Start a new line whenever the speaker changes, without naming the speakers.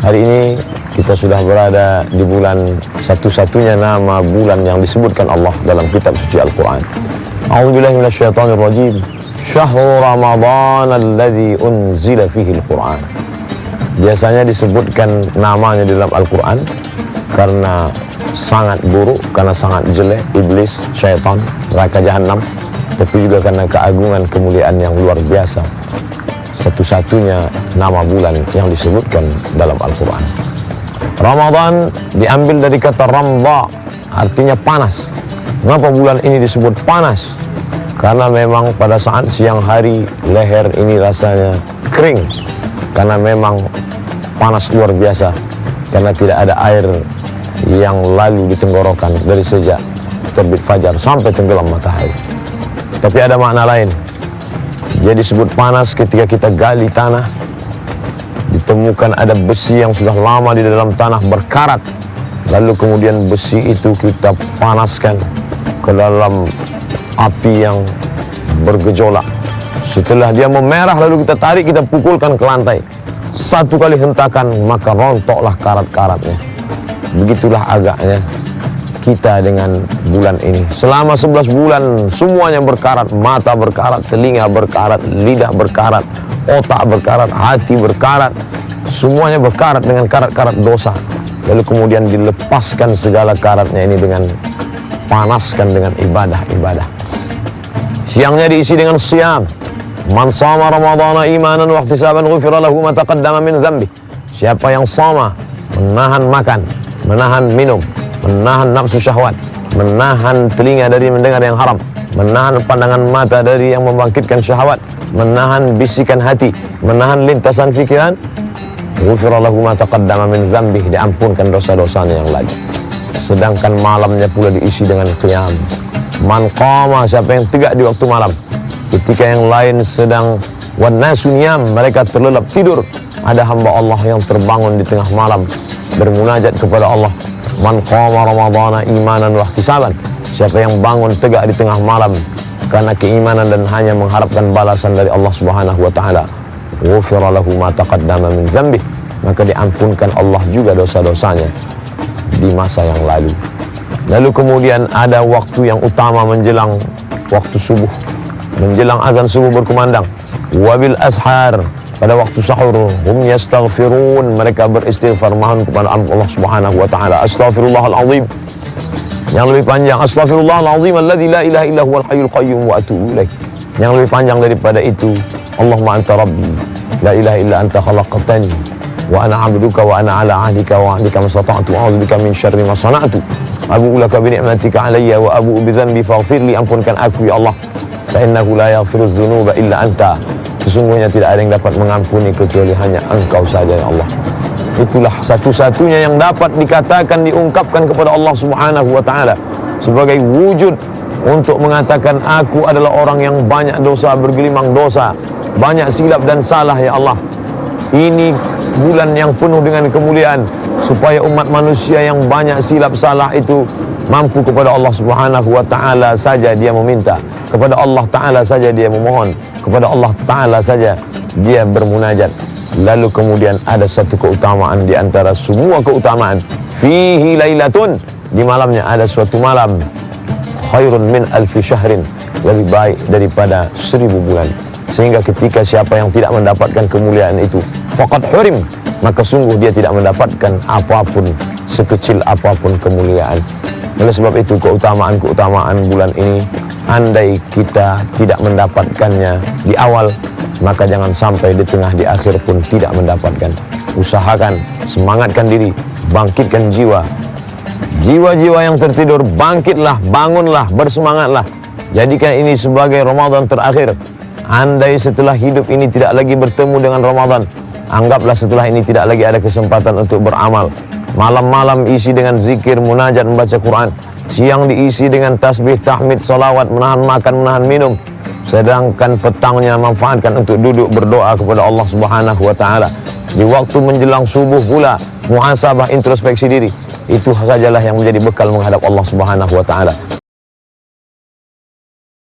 Hari ini kita sudah berada di bulan satu-satunya nama bulan yang disebutkan Allah dalam kitab suci Al-Quran. A'udzubillahi minasyaitonirrajim. Syahrul Ramadan alladzi unzila fihi Al-Quran. Biasanya disebutkan namanya dalam Al-Quran karena sangat buruk, karena sangat jelek, iblis, syaitan, neraka jahanam, tapi juga karena keagungan kemuliaan yang luar biasa. Satu-satunya nama bulan yang disebutkan dalam Al-Quran. Ramadan diambil dari kata ramda, artinya panas. Mengapa bulan ini disebut panas? Karena memang pada saat siang hari leher ini rasanya kering, karena memang panas luar biasa, karena tidak ada air yang lalu di tenggorokan dari sejak terbit fajar sampai tenggelam matahari. Tapi ada makna lain. Dia disebut panas ketika kita gali tanah, ditemukan ada besi yang sudah lama di dalam tanah berkarat, lalu kemudian besi itu kita panaskan ke dalam api yang bergejolak. Setelah dia memerah, lalu kita tarik, kita pukulkan ke lantai. Satu kali hentakan, maka rontoklah karat-karatnya. Begitulah agaknya kita dengan bulan ini. Selama 11 bulan semuanya berkarat, mata berkarat, telinga berkarat, lidah berkarat, otak berkarat, hati berkarat, semuanya berkarat dengan karat-karat dosa. Lalu kemudian dilepaskan segala karatnya ini dengan panaskan dengan ibadah-ibadah. Siangnya diisi dengan siyam. Man shama ramadhana imanan wa ihtisaban ghufira lahu ma taqaddama min dhanbi. Siapa yang shama, menahan makan, menahan minum, menahan nafsu syahwat, menahan telinga dari mendengar yang haram, menahan pandangan mata dari yang membangkitkan syahwat, menahan bisikan hati, menahan lintasan fikiran, ghufira lahu ma taqaddama min dzambih, diampunkan dosa-dosanya yang lalu. Sedangkan malamnya pula diisi dengan qiyam. Man qama, siapa yang tegak di waktu malam ketika yang lain sedang wan nasu niyam, mereka terlelap tidur, ada hamba Allah yang terbangun di tengah malam bermunajat kepada Allah. Man qama ramadhana imanan wa ihtisaban, siapa yang bangun tegak di tengah malam karena keimanan dan hanya mengharapkan balasan dari Allah Subhanahu wa taala, ghufira lahu ma taqaddama min dzambih, maka diampunkan Allah juga dosa-dosanya di masa yang lalu. Lalu kemudian ada waktu yang utama menjelang waktu subuh, menjelang azan subuh berkumandang. Wabil ashar, pada waktu sahur, hum yastaghfirun, mereka beristighfar, mohon kepada Allah Subhanahu wa taala. Astaghfirullahal azim, yang lebih panjang, astaghfirullahal azim alladzi la ilaha illa huwal hayyul qayyum wa atubu ilaih. Yang lebih panjang daripada itu, Allahumma anta rabbi la ilaha illa anta khalaqtani wa ana 'abduka wa ana 'ala 'ahdika wa 'ahdika mastata'tu a'udzu bika min syarri ma sana'tu abu'u laka bi ni'matika 'alayya wa abu'u bi dzanbi faghfirli, ampunkan aku ya Allah, fa innahu la yaghfiru dzunuba illa anta, sesungguhnya tidak ada yang dapat mengampuni kecuali hanya Engkau saja ya Allah. Itulah satu-satunya yang dapat dikatakan, diungkapkan kepada Allah Subhanahu wa taala sebagai wujud untuk mengatakan aku adalah orang yang banyak dosa, bergelimang dosa, banyak silap dan salah ya Allah. Ini bulan yang penuh dengan kemuliaan, supaya umat manusia yang banyak silap salah itu mampu kepada Allah Subhanahu wa taala saja dia meminta, kepada Allah taala saja dia memohon, kepada Allah taala saja dia bermunajat. Lalu kemudian ada satu keutamaan di antara semua keutamaan, fihi lailatun, di malamnya ada suatu malam, khairun min alfi syahrin, lebih baik daripada 1000 bulan. Sehingga ketika siapa yang tidak mendapatkan kemuliaan itu, faqad hurim, maka sungguh dia tidak mendapatkan apapun, sekecil apapun kemuliaan. Oleh sebab itu keutamaan-keutamaan bulan ini, andai kita tidak mendapatkannya di awal, maka jangan sampai di tengah, di akhir pun tidak mendapatkan. Usahakan, semangatkan diri, bangkitkan jiwa. Jiwa-jiwa yang tertidur, bangkitlah, bangunlah, bersemangatlah. Jadikan ini sebagai Ramadan terakhir. Andai setelah hidup ini tidak lagi bertemu dengan Ramadan, anggaplah setelah ini tidak lagi ada kesempatan untuk beramal. Malam-malam isi dengan zikir, munajat, membaca Quran. Siang diisi dengan tasbih, tahmid, salawat, menahan makan, menahan minum. Sedangkan petangnya manfaatkan untuk duduk berdoa kepada Allah Subhanahu wa taala. Di waktu menjelang subuh pula muhasabah, introspeksi diri. Itu sajalah yang menjadi bekal menghadap Allah Subhanahu wa taala.